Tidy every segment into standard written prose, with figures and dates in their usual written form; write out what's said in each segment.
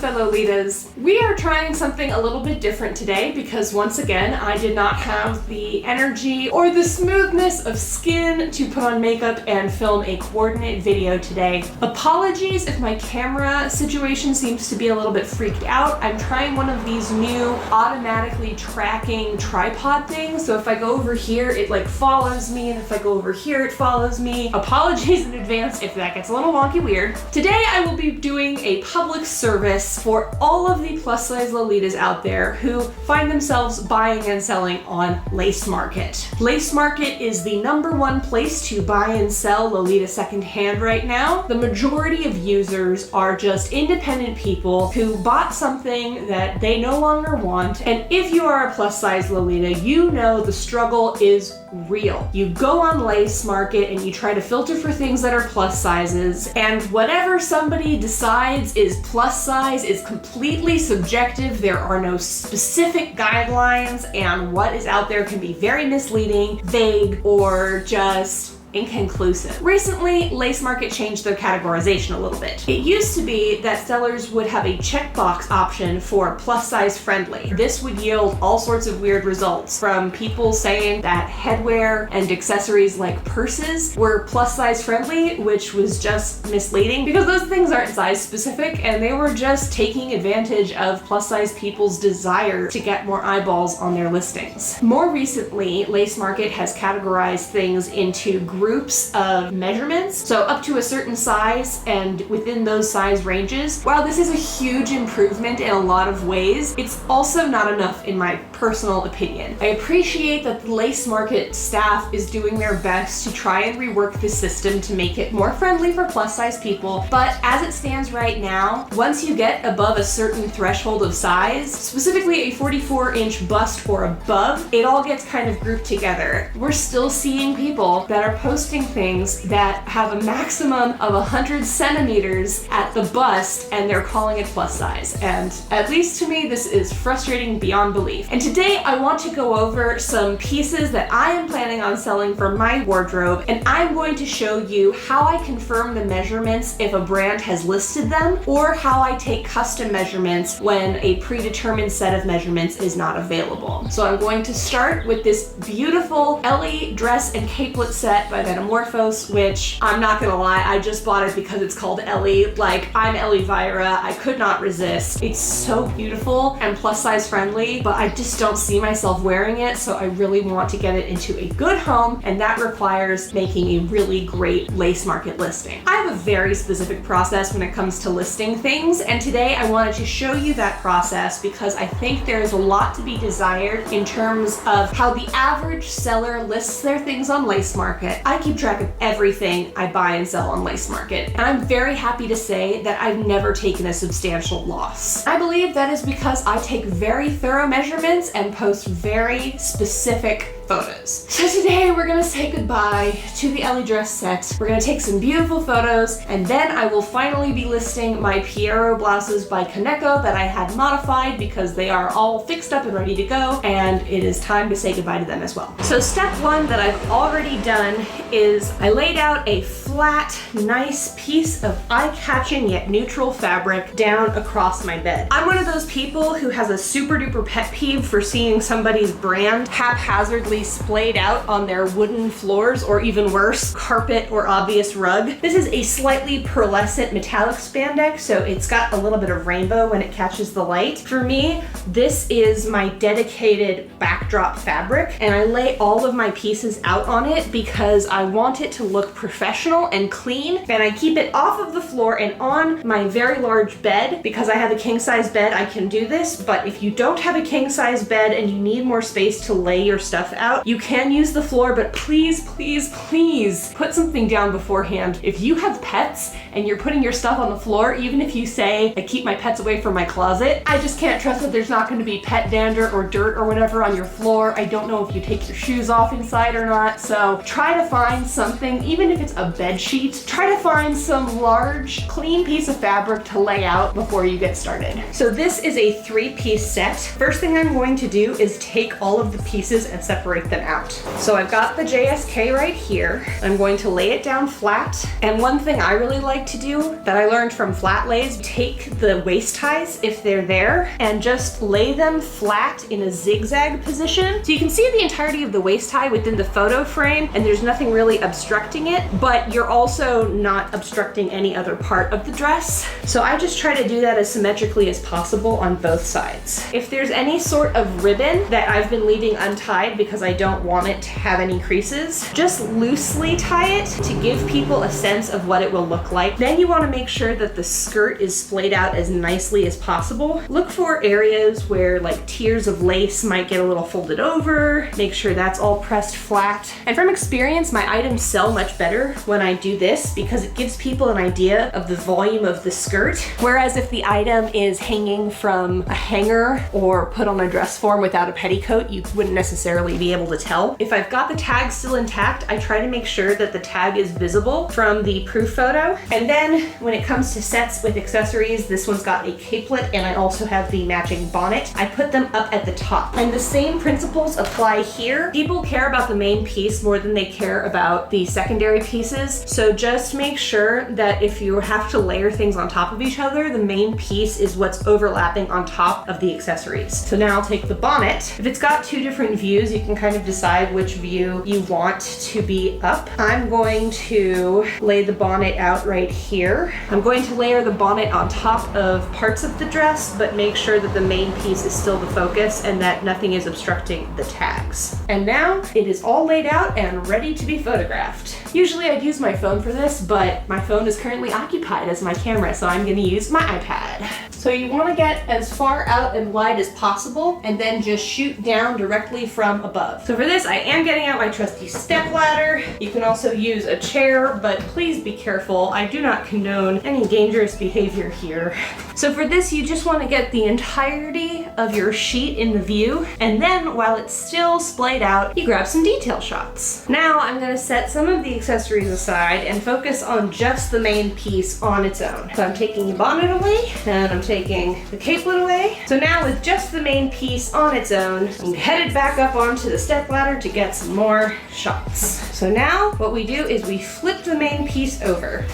Fellow-litas. We are trying something a little bit different today because once again, I did not have the energy or the smoothness of skin to put on makeup and film a coordinate video today. Apologies if my camera situation seems to be a little bit freaked out. I'm trying one of these new automatically tracking tripod things. So if I go over here, it like follows me, and if I go over here, it follows me. Apologies in advance if that gets a little wonky weird. Today, I will be doing a public service for all of the plus size Lolitas out there who find themselves buying and selling on LaceMarket. LaceMarket is the #1 place to buy and sell Lolita secondhand right now. The majority of users are just independent people who bought something that they no longer want. And if you are a plus size Lolita, you know the struggle is real. You go on LaceMarket and you try to filter for things that are plus sizes, and whatever somebody decides is plus size is completely subjective. There are no specific guidelines, and what is out there can be very misleading, vague, or just inconclusive. Recently, LaceMarket changed their categorization a little bit. It used to be that sellers would have a checkbox option for plus size friendly. This would yield all sorts of weird results, from people saying that headwear and accessories like purses were plus size friendly, which was just misleading because those things aren't size specific and they were just taking advantage of plus size people's desire to get more eyeballs on their listings. More recently, LaceMarket has categorized things into groups of measurements, so up to a certain size and within those size ranges. While this is a huge improvement in a lot of ways, it's also not enough in my personal opinion. I appreciate that the LaceMarket staff is doing their best to try and rework the system to make it more friendly for plus size people, but as it stands right now, once you get above a certain threshold of size, specifically a 44-inch bust or above, it all gets kind of grouped together. We're still seeing people that are posting things that have a maximum of 100 centimeters at the bust and they're calling it plus size. And at least to me, this is frustrating beyond belief. And today I want to go over some pieces that I am planning on selling for my wardrobe, and I'm going to show you how I confirm the measurements if a brand has listed them, or how I take custom measurements when a predetermined set of measurements is not available. So I'm going to start with this beautiful Ellie dress and capelet set by Metamorphose, which I'm not gonna lie, I just bought it because it's called Ellie. Like, I'm Ellie Vyra, I could not resist. It's so beautiful and plus size friendly, but I just don't see myself wearing it, so I really want to get it into a good home, and that requires making a really great LaceMarket listing. I have a very specific process when it comes to listing things, and today I wanted to show you that process because I think there is a lot to be desired in terms of how the average seller lists their things on LaceMarket. I keep track of everything I buy and sell on LaceMarket, and I'm very happy to say that I've never taken a substantial loss. I believe that is because I take very thorough measurements and post very specific photos. So today we're gonna say goodbye to the Ellie dress set. We're gonna take some beautiful photos, and then I will finally be listing my Piero blouses by Kaneko that I had modified because they are all fixed up and ready to go, and it is time to say goodbye to them as well. So step one that I've already done is I laid out a flat, nice piece of eye-catching yet neutral fabric down across my bed. I'm one of those people who has a super duper pet peeve for seeing somebody's brand haphazardly splayed out on their wooden floors, or even worse, carpet or obvious rug. This is a slightly pearlescent metallic spandex, so it's got a little bit of rainbow when it catches the light. For me, this is my dedicated backdrop fabric, and I lay all of my pieces out on it because I want it to look professional and clean, and I keep it off of the floor and on my very large bed. Because I have a king size bed, I can do this, but if you don't have a king size bed and you need more space to lay your stuff out, you can use the floor, but please, please, please put something down beforehand. If you have pets and you're putting your stuff on the floor, even if you say, I keep my pets away from my closet, I just can't trust that there's not going to be pet dander or dirt or whatever on your floor. I don't know if you take your shoes off inside or not, so try to find something, even if it's a bed sheet, try to find some large, clean piece of fabric to lay out before you get started. So this is a 3-piece set. First thing I'm going to do is take all of the pieces and separate separate them out. So I've got the JSK right here. I'm going to lay it down flat. And one thing I really like to do that I learned from flat lays, take the waist ties if they're there and just lay them flat in a zigzag position. So you can see the entirety of the waist tie within the photo frame and there's nothing really obstructing it, but you're also not obstructing any other part of the dress. So I just try to do that as symmetrically as possible on both sides. If there's any sort of ribbon that I've been leaving untied because I don't want it to have any creases, just loosely tie it to give people a sense of what it will look like. Then you want to make sure that the skirt is splayed out as nicely as possible. Look for areas where like tiers of lace might get a little folded over. Make sure that's all pressed flat. And from experience, my items sell much better when I do this because it gives people an idea of the volume of the skirt. Whereas if the item is hanging from a hanger or put on a dress form without a petticoat, you wouldn't necessarily be able to tell. If I've got the tag still intact, I try to make sure that the tag is visible from the proof photo. And then when it comes to sets with accessories, this one's got a capelet and I also have the matching bonnet. I put them up at the top. And the same principles apply here. People care about the main piece more than they care about the secondary pieces. So just make sure that if you have to layer things on top of each other, the main piece is what's overlapping on top of the accessories. So now I'll take the bonnet. If it's got two different views, you can kind of decide which view you want to be up. I'm going to lay the bonnet out right here. I'm going to layer the bonnet on top of parts of the dress, but make sure that the main piece is still the focus and that nothing is obstructing the tags. And now it is all laid out and ready to be photographed. Usually I'd use my phone for this, but my phone is currently occupied as my camera, so I'm gonna use my iPad. So you wanna get as far out and wide as possible and then just shoot down directly from above. So for this, I am getting out my trusty step ladder. You can also use a chair, but please be careful. I do not condone any dangerous behavior here. So for this, you just wanna get the entirety of your sheet in the view, and then while it's still splayed out, you grab some detail shots. Now I'm gonna set some of the accessories aside and focus on just the main piece on its own. So I'm taking the bonnet away, and I'm taking the capelet away. So now with just the main piece on its own, I'm headed back up onto the stepladder to get some more shots. So now what we do is we flip the main piece over.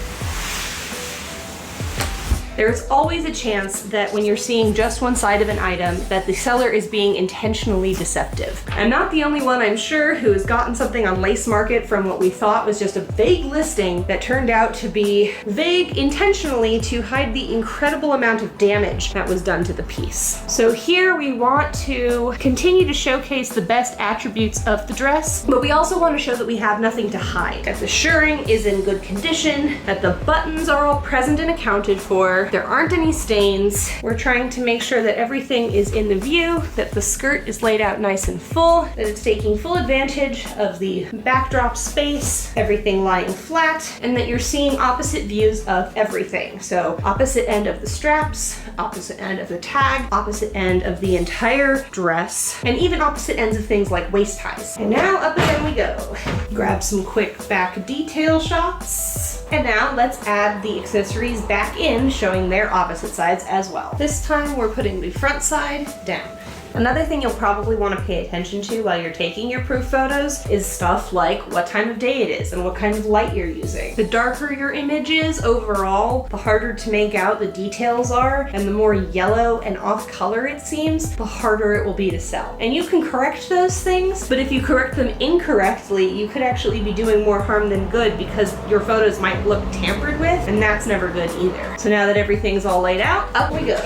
There's always a chance that when you're seeing just one side of an item that the seller is being intentionally deceptive. I'm not the only one, I'm sure, who has gotten something on LaceMarket from what we thought was just a vague listing that turned out to be vague intentionally to hide the incredible amount of damage that was done to the piece. So here we want to continue to showcase the best attributes of the dress, but we also want to show that we have nothing to hide. That the shirring is in good condition, that the buttons are all present and accounted for, there aren't any stains. We're trying to make sure that everything is in the view, that the skirt is laid out nice and full, that it's taking full advantage of the backdrop space, everything lying flat, and that you're seeing opposite views of everything. So opposite end of the straps, opposite end of the tag, opposite end of the entire dress, and even opposite ends of things like waist ties. And now up again we go. Grab some quick back detail shots. And now let's add the accessories back in, showing their opposite sides as well. This time we're putting the front side down. Another thing you'll probably want to pay attention to while you're taking your proof photos is stuff like what time of day it is and what kind of light you're using. The darker your image is overall, the harder to make out the details are, and the more yellow and off color it seems, the harder it will be to sell. And you can correct those things, but if you correct them incorrectly, you could actually be doing more harm than good because your photos might look tampered with, and that's never good either. So now that everything's all laid out, up we go.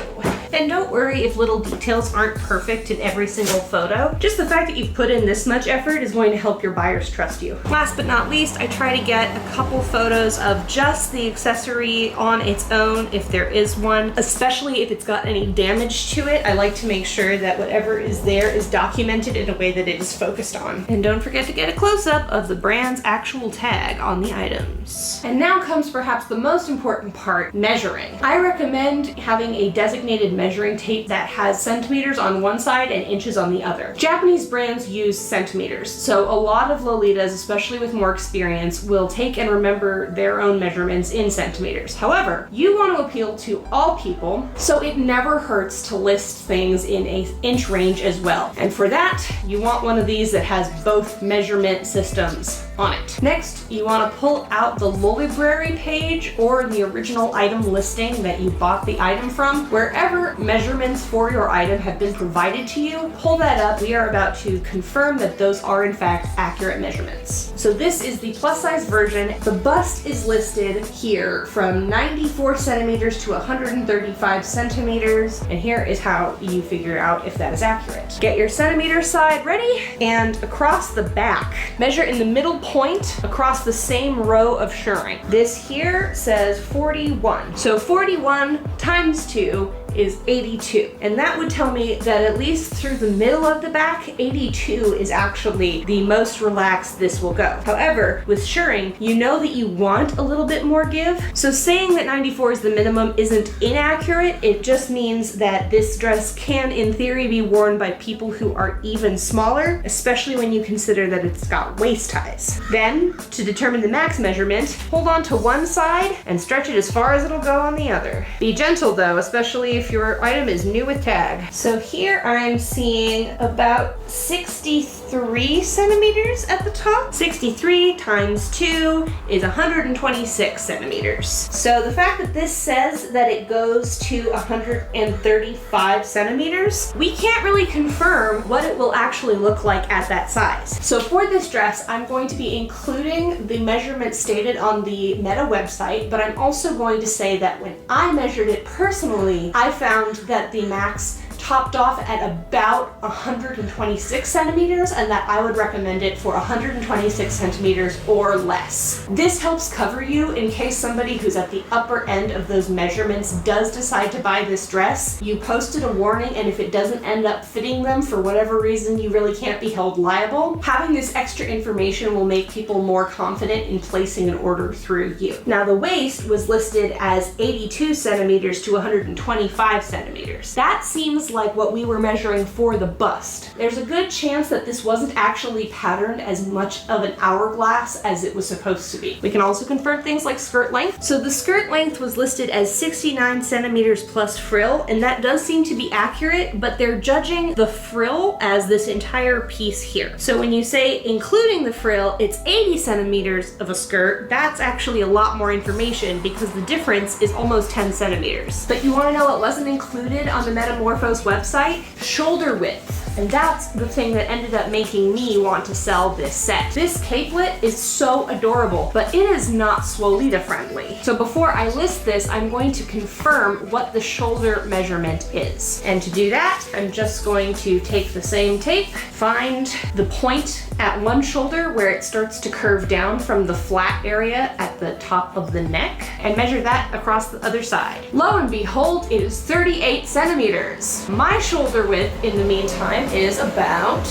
And don't worry if little details aren't perfect in every single photo. Just the fact that you've put in this much effort is going to help your buyers trust you. Last but not least, I try to get a couple photos of just the accessory on its own if there is one, especially if it's got any damage to it. I like to make sure that whatever is there is documented in a way that it is focused on. And don't forget to get a close-up of the brand's actual tag on the items. And now comes perhaps the most important part, measuring. I recommend having a designated measuring tape tape that has centimeters on one side and inches on the other. Japanese brands use centimeters, so a lot of Lolitas, especially with more experience, will take and remember their own measurements in centimeters. However, you want to appeal to all people, so it never hurts to list things in an inch range as well. And for that, you want one of these that has both measurement systems on it. Next, you want to pull out the Lolibrary page or the original item listing that you bought the item from. Wherever measurements for your item have been provided to you, pull that up. We are about to confirm that those are in fact accurate measurements. So this is the plus size version. The bust is listed here from 94 centimeters to 135 centimeters. And here is how you figure out if that is accurate. Get your centimeter side ready, and across the back, measure in the middle point across the same row of shirring. This here says 41. So 41 times 2 is 82. And that would tell me that at least through the middle of the back, 82 is actually the most relaxed this will go. However, with shirring, you know that you want a little bit more give. So saying that 94 is the minimum isn't inaccurate. It just means that this dress can, in theory, be worn by people who are even smaller, especially when you consider that it's got waist ties. Then, to determine the max measurement, hold on to one side and stretch it as far as it'll go on the other. Be gentle though, especially if your item is new with tag. So here I'm seeing about 63 centimeters at the top. 63 times 2 is 126 centimeters. So the fact that this says that it goes to 135 centimeters, we can't really confirm what it will actually look like at that size. So for this dress, I'm going to be including the measurements stated on the Meta website, but I'm also going to say that when I measured it personally, I found that the max topped off at about 126 centimeters, and that I would recommend it for 126 centimeters or less. This helps cover you in case somebody who's at the upper end of those measurements does decide to buy this dress. You posted a warning, and if it doesn't end up fitting them for whatever reason, you really can't be held liable. Having this extra information will make people more confident in placing an order through you. Now the waist was listed as 82 centimeters to 125 centimeters. That seems like what we were measuring for the bust. There's a good chance that this wasn't actually patterned as much of an hourglass as it was supposed to be. We can also confirm things like skirt length. So the skirt length was listed as 69 centimeters plus frill, and that does seem to be accurate, but they're judging the frill as this entire piece here. So when you say including the frill, it's 80 centimeters of a skirt. That's actually a lot more information because the difference is almost 10 centimeters. But you want to know what wasn't included on the Metamorphose website? Shoulder width. And that's the thing that ended up making me want to sell this set. This capelet is so adorable, but it is not Lolita friendly. So before I list this, I'm going to confirm what the shoulder measurement is. And to do that, I'm just going to take the same tape, find the point at one shoulder where it starts to curve down from the flat area at the top of the neck, and measure that across the other side. Lo and behold, it is 38 centimeters. My shoulder width, in the meantime, is about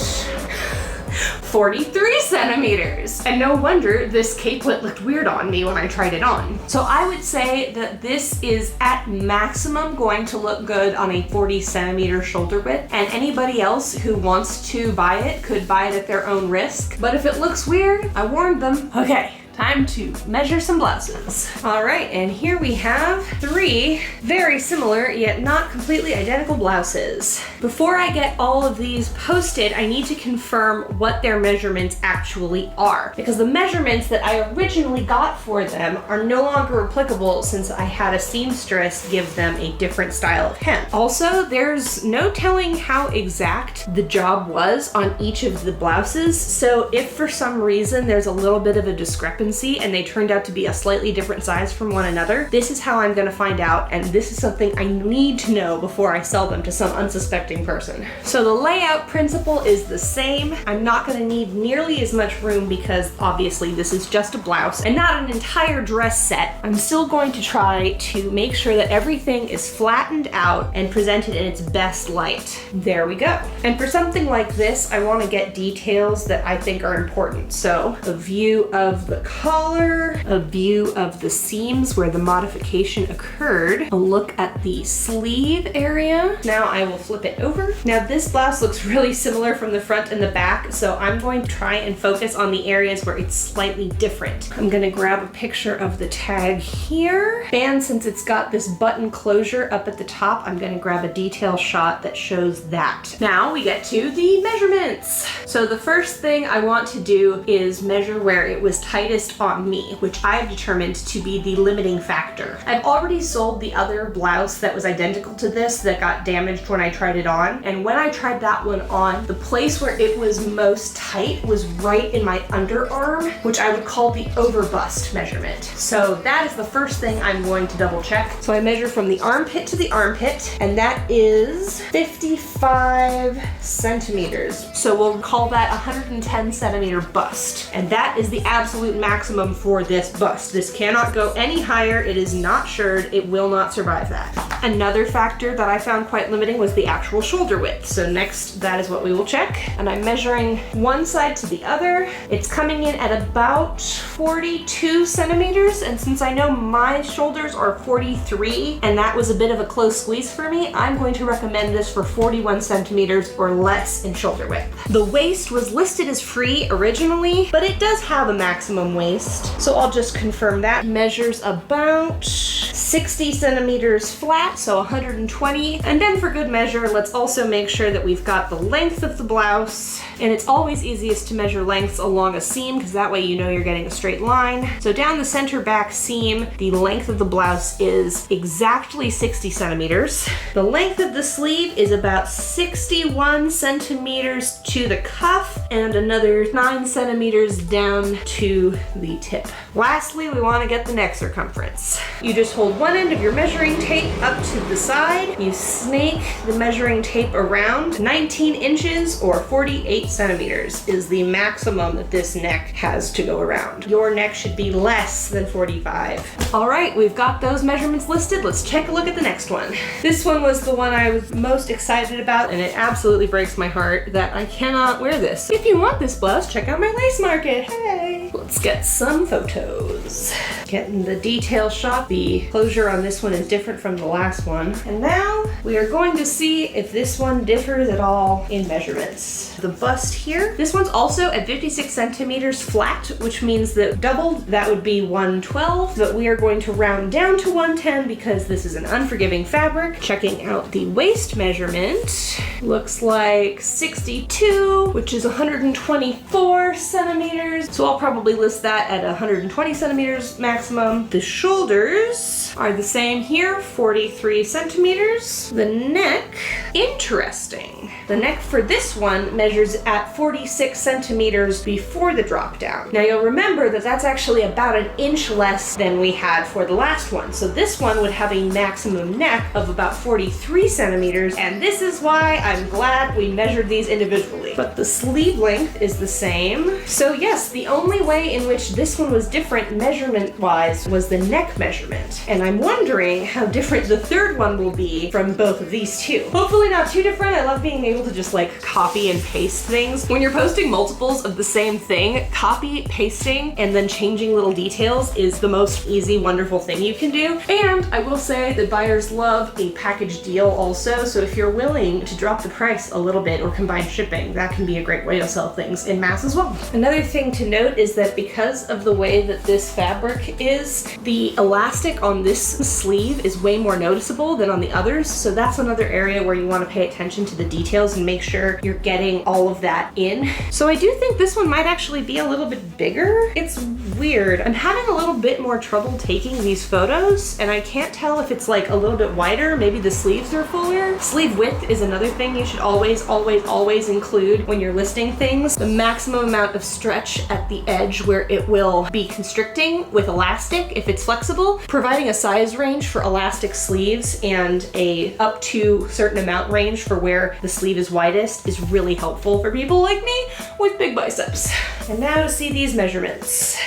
43 centimeters. And no wonder this capelet looked weird on me when I tried it on. So I would say that this is at maximum going to look good on a 40 centimeter shoulder width, and anybody else who wants to buy it could buy it at their own risk. But if it looks weird, I warned them. Okay. Time to measure some blouses. All right, and here we have 3 very similar yet not completely identical blouses. Before I get all of these posted, I need to confirm what their measurements actually are, because the measurements that I originally got for them are no longer applicable since I had a seamstress give them a different style of hem. Also, there's no telling how exact the job was on each of the blouses, so if for some reason there's a little bit of a discrepancy and they turned out to be a slightly different size from one another, this is how I'm gonna find out, and this is something I need to know before I sell them to some unsuspecting person. So the layout principle is the same. I'm not gonna need nearly as much room because obviously this is just a blouse and not an entire dress set. I'm still going to try to make sure that everything is flattened out and presented in its best light. There we go. And for something like this, I wanna get details that I think are important. So a view of the collar, a view of the seams where the modification occurred, a look at the sleeve area. Now I will flip it over. Now this blouse looks really similar from the front and the back, so I'm going to try and focus on the areas where it's slightly different. I'm gonna grab a picture of the tag here, and since it's got this button closure up at the top, I'm gonna grab a detail shot that shows that. Now we get to the measurements. So the first thing I want to do is measure where it was tightest on me, which I've determined to be the limiting factor. I've already sold the other blouse that was identical to this that got damaged when I tried it on, and when I tried that one on, the place where it was most tight was right in my underarm, which I would call the overbust measurement. So that is the first thing I'm going to double check. So I measure from the armpit to the armpit, and that is 55 centimeters. So we'll call that 110 centimeter bust. And that is the absolute maximum for this bust. This cannot go any higher. It is not shirred. It will not survive that. Another factor that I found quite limiting was the actual shoulder width. So next, that is what we will check. And I'm measuring one side to the other. It's coming in at about 42 centimeters. And since I know my shoulders are 43, and that was a bit of a close squeeze for me, I'm going to recommend this for 41 centimeters or less in shoulder width. The waist was listed as free originally, but it does have a maximum waist. So I'll just confirm that. Measures about 60 centimeters flat, so 120. And then for good measure, let's also make sure that we've got the length of the blouse. And it's always easiest to measure lengths along a seam, because that way you know you're getting a straight line. So down the center back seam, the length of the blouse is exactly 60 centimeters. The length of the sleeve is about 61 centimeters to the cuff and another 9 centimeters down to the tip. Lastly, we want to get the neck circumference. You just hold one end of your measuring tape up to the side. You snake the measuring tape around. 19 inches or 48 centimeters is the maximum that this neck has to go around. Your neck should be less than 45. All right, we've got those measurements listed. Let's take a look at the next one. This one was the one I was most excited about, and it absolutely breaks my heart that I cannot wear this. If you want this blouse, check out my LaceMarket. Hey! Let's get some photos. Getting the detail shot. The closure on this one is different from the last one. And now we are going to see if this one differs at all in measurements. The bust here, this one's also at 56 centimeters flat, which means that doubled, that would be 112, but we are going to round down to 110 because this is an unforgiving fabric. Checking out the waist measurement, looks like 62, which is 124 centimeters. So I'll probably list that at 120 centimeters maximum. The shoulders are the same here, 43 centimeters. The neck, interesting. The neck for this one measures at 46 centimeters before the drop down. Now you'll remember that that's actually about an inch less than we had for the last one. So this one would have a maximum neck of about 43 centimeters, and this is why I'm glad we measured these individually. But the sleeve length is the same. So yes, the only way in which this one was different measurement-wise was the neck measurement. And I'm wondering how different the third one will be from both of these two. Hopefully not too different. I love being able to just like copy and paste things. When you're posting multiples of the same thing, copy, pasting, and then changing little details is the most easy, wonderful thing you can do. And I will say that buyers love a package deal also, so if you're willing to drop the price a little bit or combine shipping, that can be a great way to sell things in mass as well. Another thing to note is that because of the way that this fabric is, the elastic on this sleeve is way more noticeable than on the others, so that's another area where you want to pay attention to the details and make sure you're getting all of that in. So I do think this one might actually be a little bit bigger. It's weird. I'm having a little bit more trouble taking these photos, and I can't tell if it's like a little bit wider. Maybe the sleeves are fuller. Sleeve width is another thing you should always include when you're listing things. The maximum amount of stretch at the edge where it will be constricting with elastic if it's flexible, providing a size range for elastic sleeves and a up to certain amount range for where the sleeve is widest is really helpful for people like me with big biceps. And now to see these measurements.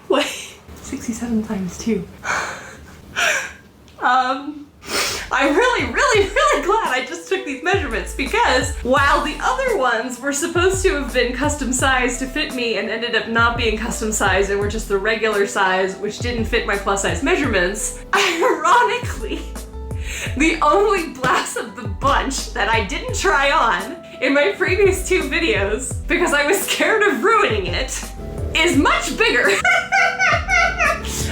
What? 67 times 2. I'm really glad I just took these measurements, because while the other ones were supposed to have been custom sized to fit me and ended up not being custom sized and were just the regular size, which didn't fit my plus size measurements, ironically, the only blouse of the bunch that I didn't try on in my previous 2 videos, because I was scared of ruining it, is much bigger.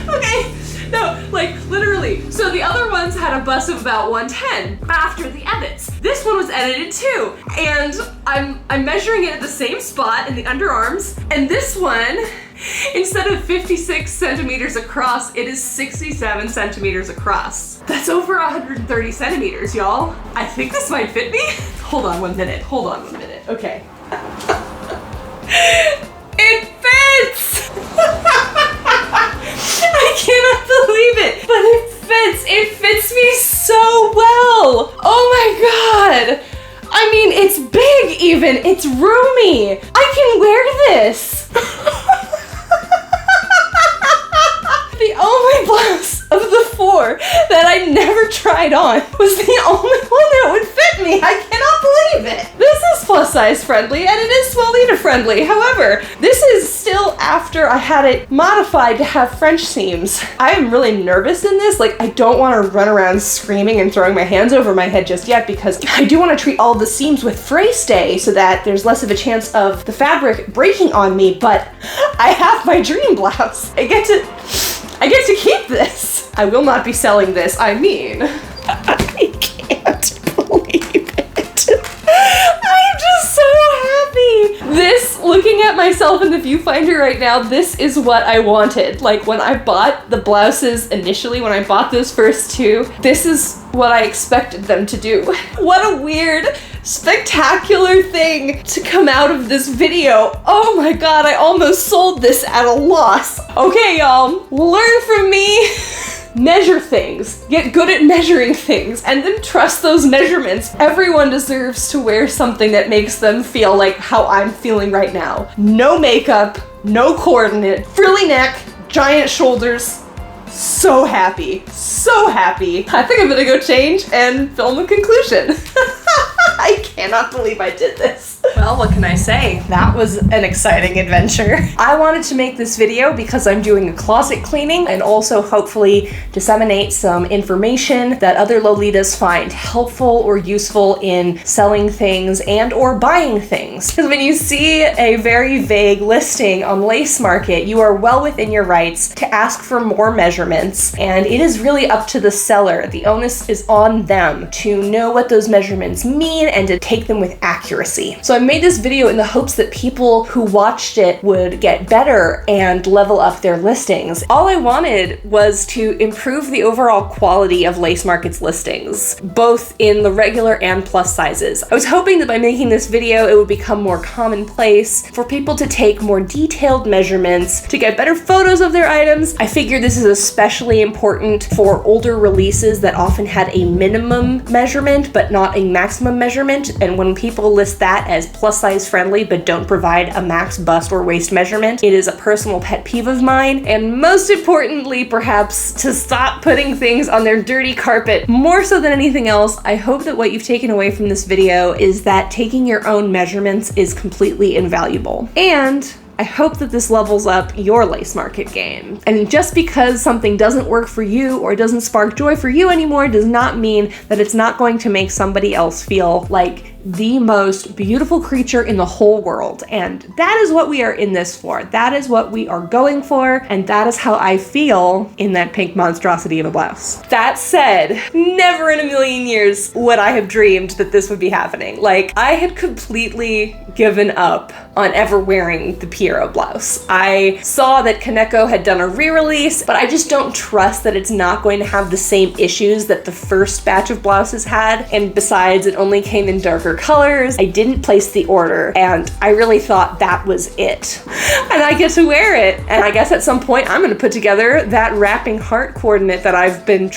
Okay, no, like literally. So the other ones had a bust of about 110 after the edits. This one was edited too, and I'm measuring it at the same spot in the underarms, and this one, instead of 56 centimeters across, it is 67 centimeters across. That's over 130 centimeters, y'all. I think this might fit me. Hold on 1 minute, okay. It fits! I cannot believe it, but it fits me so well. Oh my God. I mean, it's big even, it's roomy. I can wear this. The only blouse of the 4 that I never tried on was the only one that would fit me. I cannot believe it. This is plus size friendly and it is Lolita friendly. However, this is still after I had it modified to have French seams. I am really nervous in this. Like, I don't want to run around screaming and throwing my hands over my head just yet, because I do want to treat all the seams with fray stay so that there's less of a chance of the fabric breaking on me, but I have my dream blouse. I get to keep this. I will not be selling this. I mean, I can't believe it. I am just so happy. This, looking at myself in the viewfinder right now, this is what I wanted. Like, when I bought the blouses initially, when I bought those first 2, this is what I expected them to do. What a weird, spectacular thing to come out of this video. Oh my God, I almost sold this at a loss. Okay, y'all, learn from me. Measure things, get good at measuring things, and then trust those measurements. Everyone deserves to wear something that makes them feel like how I'm feeling right now. No makeup, no coordinate, frilly neck, giant shoulders. So happy, so happy. I think I'm gonna go change and film a conclusion. I cannot believe I did this. Well, what can I say? That was an exciting adventure. I wanted to make this video because I'm doing a closet cleaning and also hopefully disseminate some information that other Lolitas find helpful or useful in selling things and or buying things. Because when you see a very vague listing on LaceMarket, you are well within your rights to ask for more measurements, and it is really up to the seller. The onus is on them to know what those measurements mean and to take them with accuracy. So I made this video in the hopes that people who watched it would get better and level up their listings. All I wanted was to improve the overall quality of LaceMarket's listings, both in the regular and plus sizes. I was hoping that by making this video, it would become more commonplace for people to take more detailed measurements, to get better photos of their items. I figure this is especially important for older releases that often had a minimum measurement, but not a maximum measurement. And when people list that as plus size friendly, but don't provide a max bust or waist measurement, it is a personal pet peeve of mine. And most importantly, perhaps, to stop putting things on their dirty carpet. More so than anything else, I hope that what you've taken away from this video is that taking your own measurements is completely invaluable. And I hope that this levels up your LaceMarket game. And just because something doesn't work for you or doesn't spark joy for you anymore does not mean that it's not going to make somebody else feel like the most beautiful creature in the whole world. And that is what we are in this for. That is what we are going for. And that is how I feel in that pink monstrosity of a blouse. That said, never in a million years would I have dreamed that this would be happening. Like, I had completely given up on ever wearing the Piero blouse. I saw that Kaneko had done a re-release, but I just don't trust that it's not going to have the same issues that the first batch of blouses had. And besides, it only came in darker colors. I didn't place the order, and I really thought that was it. And I get to wear it. And I guess at some point I'm gonna put together that wrapping heart coordinate that I've been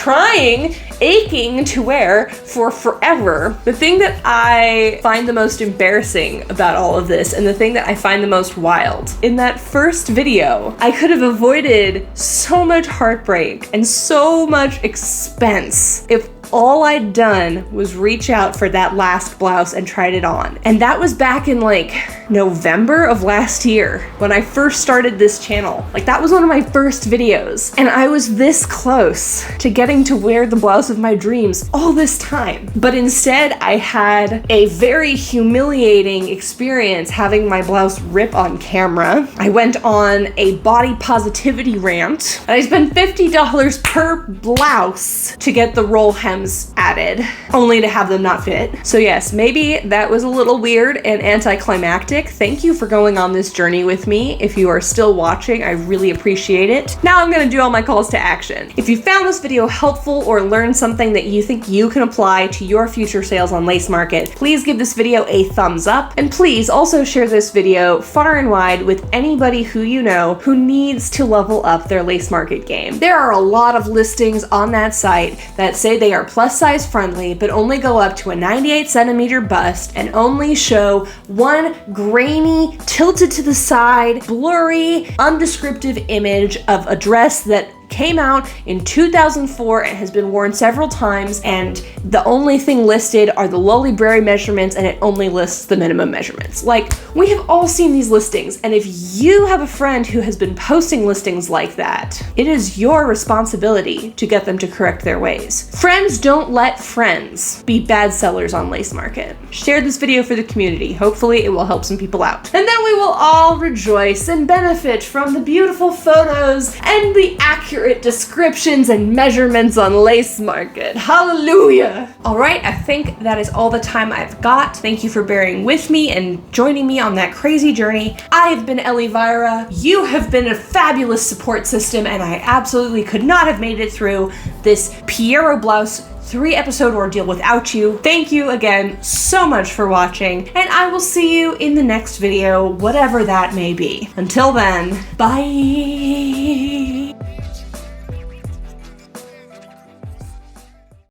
aching to wear for forever. The thing that I find the most embarrassing about all of this, and the thing that I find the most wild, in that first video, I could have avoided so much heartbreak and so much expense if all I'd done was reach out for that last blouse and tried it on. And that was back in like November of last year when I first started this channel. Like that was one of my first videos. And I was this close to getting to wear the blouse of my dreams all this time. But instead I had a very humiliating experience having my blouse rip on camera. I went on a body positivity rant and I spent $50 per blouse to get the roll hems added, only to have them not fit. So yes, maybe that was a little weird and anticlimactic. Thank you for going on this journey with me. If you are still watching, I really appreciate it. Now I'm gonna do all my calls to action. If you found this video helpful or learned something that you think you can apply to your future sales on LaceMarket, please give this video a thumbs up, and please also share this video far and wide with anybody who you know who needs to level up their LaceMarket game. There are a lot of listings on that site that say they are plus size friendly, but only go up to a 98 centimeter bust and only show one grainy, tilted to the side, blurry, undescriptive image of a dress that came out in 2004 and has been worn several times, and the only thing listed are the Lolita measurements, and it only lists the minimum measurements. Like, we have all seen these listings, and if you have a friend who has been posting listings like that, it is your responsibility to get them to correct their ways. Friends don't let friends be bad sellers on LaceMarket. Share this video for the community. Hopefully it will help some people out. And then we will all rejoice and benefit from the beautiful photos and the accurate descriptions and measurements on LaceMarket. Hallelujah! All right, I think that is all the time I've got. Thank you for bearing with me and joining me on that crazy journey. I've been Ellie Vyra. You have been a fabulous support system, and I absolutely could not have made it through this Piero blouse 3-episode ordeal without you. Thank you again so much for watching, and I will see you in the next video, whatever that may be. Until then, bye!